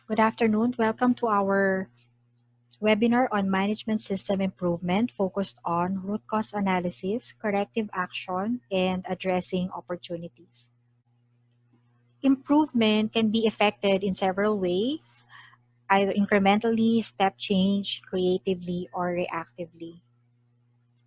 Good afternoon. Welcome to our webinar on management system improvement focused on root cause analysis, corrective action, and addressing opportunities. Improvement can be effected in several ways, either incrementally, step change, creatively, or reactively.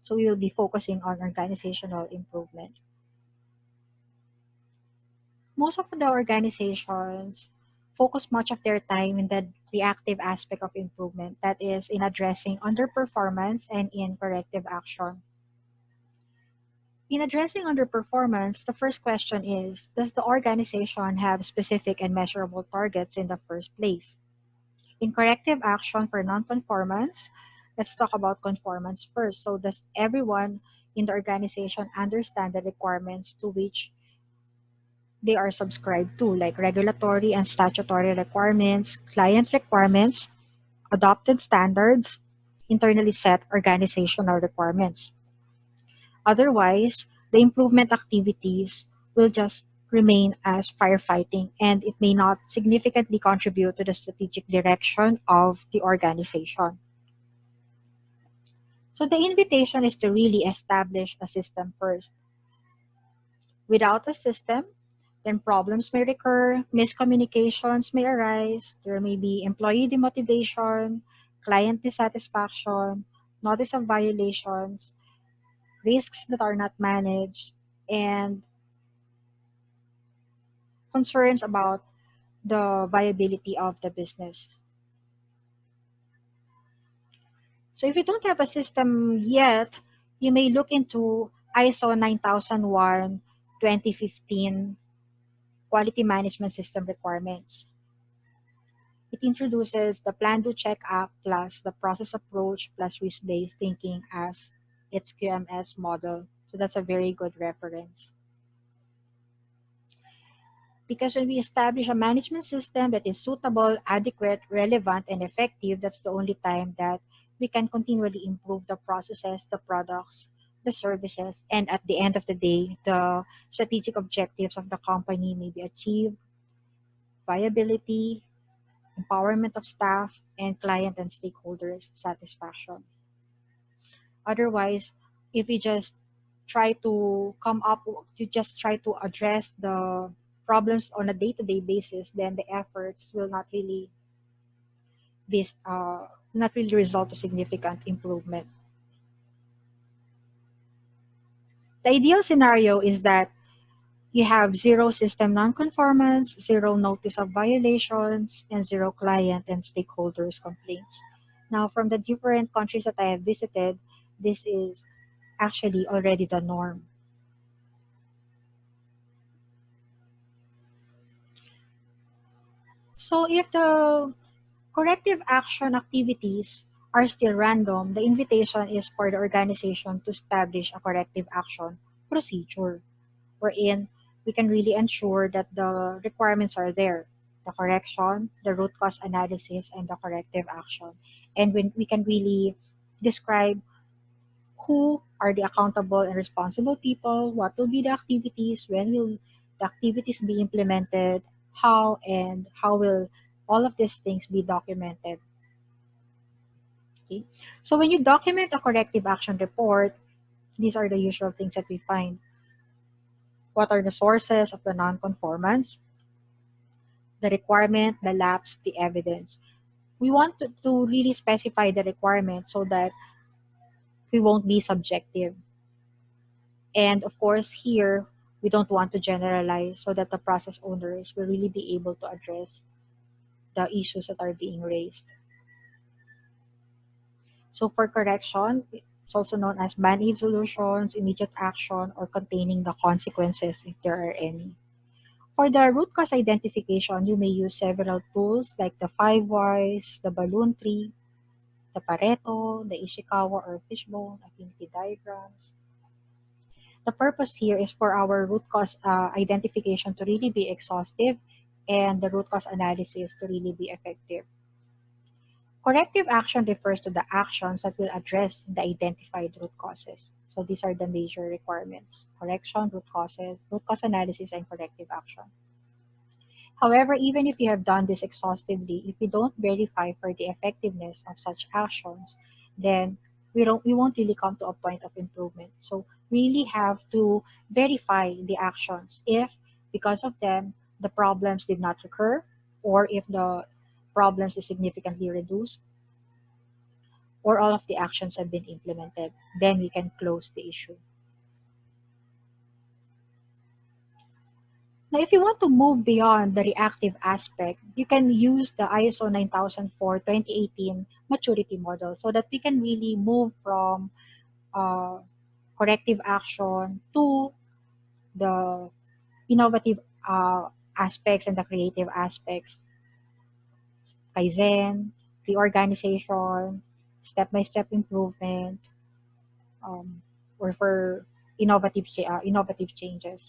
So we will be focusing on organizational improvement. Most of the organizations focus much of their time in the reactive aspect of improvement, that is, in addressing underperformance and in corrective action. In addressing underperformance, the first question is, does the organization have specific and measurable targets in the first place? In corrective action for non-conformance, let's talk about conformance first. So does everyone in the organization understand the requirements to which they are subscribed to, like regulatory and statutory requirements, client requirements, adopted standards, internally set organizational requirements? Otherwise, the improvement activities will just remain as firefighting, and it may not significantly contribute to the strategic direction of the organization. So the invitation is to really establish a system first. Without a system, then problems may recur, miscommunications may arise, there may be employee demotivation, client dissatisfaction, notice of violations, risks that are not managed, and concerns about the viability of the business. So if you don't have a system yet, you may look into ISO 9001 2015 Quality Management System requirements. It introduces the Plan, Do, Check Act plus the process approach plus risk-based thinking as its QMS model. So that's a very good reference. Because when we establish a management system that is suitable, adequate, relevant, and effective, that's the only time that we can continually improve the processes, the products, the services, and at the end of the day, the strategic objectives of the company may be achieved, viability, empowerment of staff, and client and stakeholders satisfaction. Otherwise, if we just try to try to address the problems on a day-to-day basis, then the efforts will not really result to significant improvement. The ideal scenario is that you have zero system non-conformance, zero notice of violations, and zero client and stakeholders complaints. Now, from the different countries that I have visited, this is actually already the norm. So if the corrective action activities are still random, the invitation is for the organization to establish a corrective action procedure wherein we can really ensure that the requirements are there, the correction, the root cause analysis, and the corrective action. And when we can really describe who are the accountable and responsible people, what will be the activities, when will the activities be implemented, how, and how will all of these things be documented. Okay? So when you document a corrective action report, these are the usual things that we find. What are the sources of the non-conformance, the requirement, the lapse, the evidence? We want to really specify the requirement so that we won't be subjective. And of course, here, we don't want to generalize so that the process owners will really be able to address the issues that are being raised. So for correction, it's also known as band-aid solutions, immediate action, or containing the consequences if there are any. For the root cause identification, you may use several tools like the 5 whys, the balloon tree, the Pareto, the Ishikawa or fishbone, affinity diagrams. The purpose here is for our root cause identification to really be exhaustive and the root cause analysis to really be effective. Corrective action refers to the actions that will address the identified root causes. So these are the major requirements: correction, root cause analysis, and corrective action. However, even if you have done this exhaustively, if we don't verify for the effectiveness of such actions, then we won't really come to a point of improvement. So we really have to verify the actions if because of them the problems did not recur, or if the problems is significantly reduced, or all of the actions have been implemented, then we can close the issue. Now, if you want to move beyond the reactive aspect, you can use the ISO 9004 2018 maturity model so that we can really move from uh, corrective action to the innovative aspects and the creative aspects, Kaizen, reorganization, step-by-step improvement, um, or for innovative changes.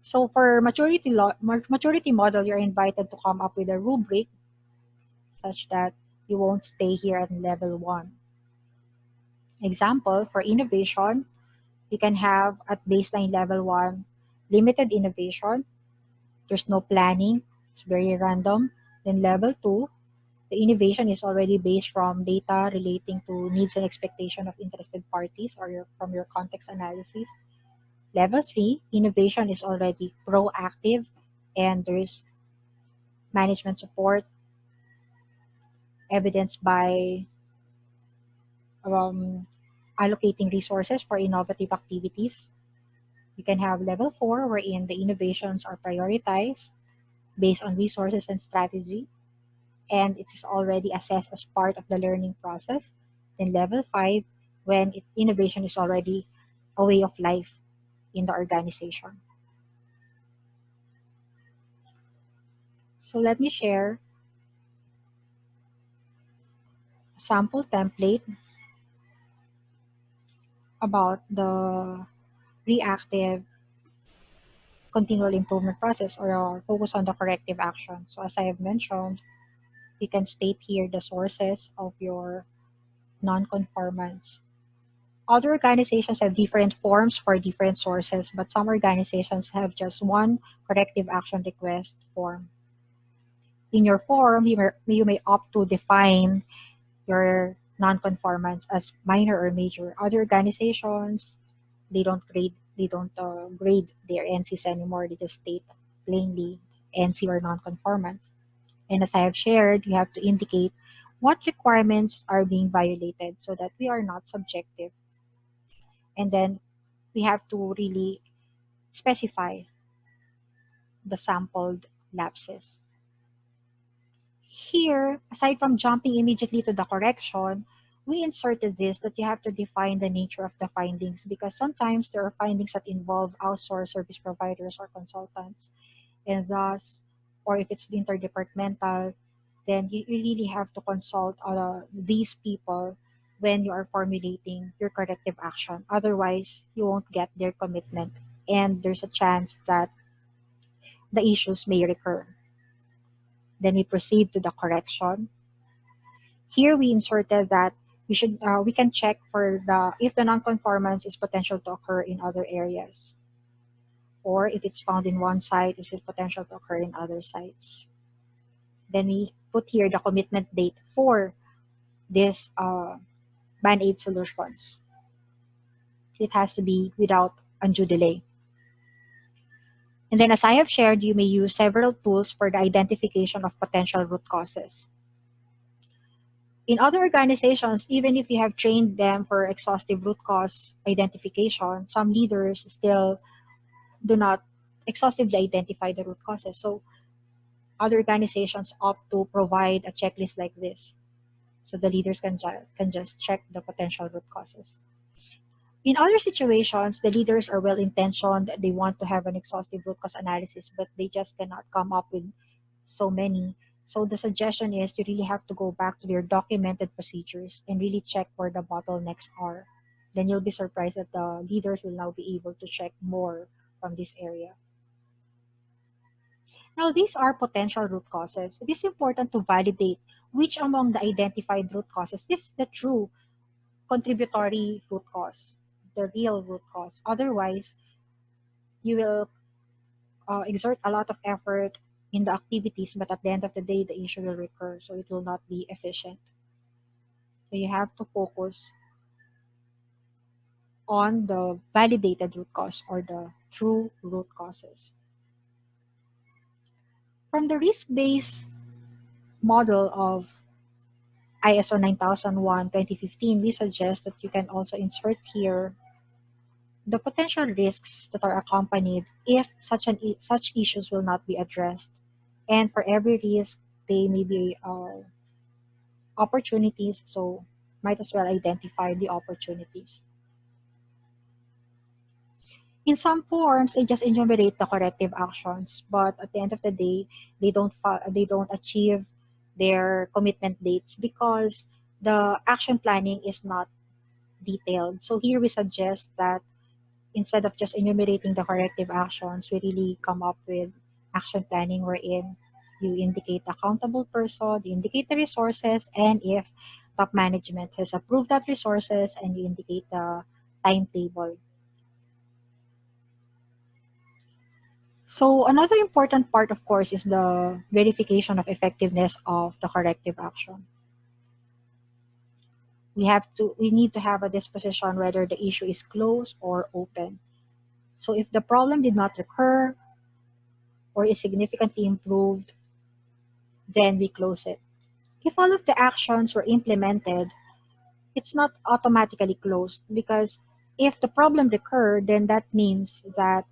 So for maturity model, you're invited to come up with a rubric such that you won't stay here at level one. Example, for innovation, you can have at baseline level one, limited innovation. There's no planning. It's very random. Then level two, the innovation is already based from data relating to needs and expectation of interested parties or from your context analysis. Level three, innovation is already proactive and there's management support evidenced by um, allocating resources for innovative activities. You can have level four, wherein the innovations are prioritized based on resources and strategy, and it is already assessed as part of the learning process. Then level five, when innovation is already a way of life in the organization. So let me share a sample template about the reactive continual improvement process, or focus on the corrective action. So as I have mentioned, you can state here the sources of your non-conformance. Other organizations have different forms for different sources, but some organizations have just one corrective action request form. In your form, you may opt to define your non-conformance as minor or major. Other organizations, they don't grade their NCs anymore. They just state plainly NC or non-conformance. And as I have shared, you have to indicate what requirements are being violated so that we are not subjective. And then we have to really specify the sampled lapses. Here, aside from jumping immediately to the correction, we inserted this that you have to define the nature of the findings, because sometimes there are findings that involve outsourced service providers or consultants, and thus, or if it's interdepartmental, then you really have to consult these people when you are formulating your corrective action. Otherwise, you won't get their commitment, and there's a chance that the issues may recur. Then we proceed to the correction. Here we inserted that we can check for the if the nonconformance is potential to occur in other areas, or if it's found in one site, is it potential to occur in other sites. Then we put here the commitment date for this band-aid solutions. It has to be without undue delay. And then as I have shared, you may use several tools for the identification of potential root causes. In other organizations, even if you have trained them for exhaustive root cause identification, some leaders still do not exhaustively identify the root causes. So other organizations opt to provide a checklist like this, so the leaders can just check the potential root causes. In other situations, the leaders are well intentioned, they want to have an exhaustive root cause analysis, but they just cannot come up with so many. So the suggestion is you really have to go back to your documented procedures and really check where the bottlenecks are. Then you'll be surprised that the leaders will now be able to check more from this area. Now, these are potential root causes. It is important to validate which among the identified root causes is the true contributory root cause, the real root cause. Otherwise, you will exert a lot of effort in the activities, but at the end of the day, the issue will recur, so it will not be efficient. So you have to focus on the validated root cause or the true root causes. From the risk-based model of ISO 9001:2015, we suggest that you can also insert here the potential risks that are accompanied if such issues will not be addressed. And for every risk, they may be opportunities, so might as well identify the opportunities. In some forms, they just enumerate the corrective actions, but at the end of the day, they don't achieve their commitment dates because the action planning is not detailed. So here we suggest that instead of just enumerating the corrective actions, we really come up with action planning wherein you indicate the accountable person, you indicate the resources, and if top management has approved that resources, and you indicate the timetable. So another important part, of course, is the verification of effectiveness of the corrective action. We need to have a disposition whether the issue is closed or open. So if the problem did not recur or is significantly improved, then we close it. If all of the actions were implemented, it's not automatically closed because if the problem recurred, then that means that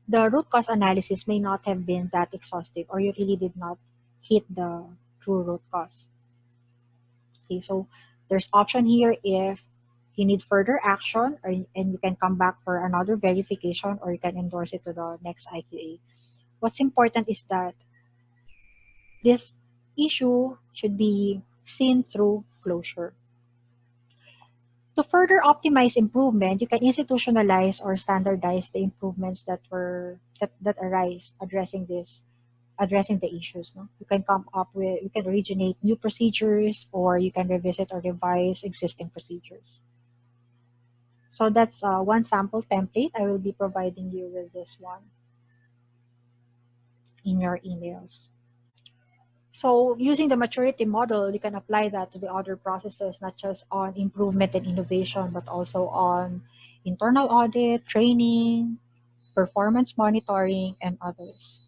the root cause analysis may not have been that exhaustive or you really did not hit the true root cause. Okay, so there's option here if you need further action and you can come back for another verification or you can endorse it to the next IQA. What's important is that this issue should be seen through closure. To further optimize improvement, you can institutionalize or standardize the improvements that arise addressing the issues. No? You can originate new procedures or you can revisit or revise existing procedures. So that's one sample template. I will be providing you with this one in your emails. So using the maturity model, you can apply that to the other processes, not just on improvement and innovation, but also on internal audit, training, performance monitoring, and others.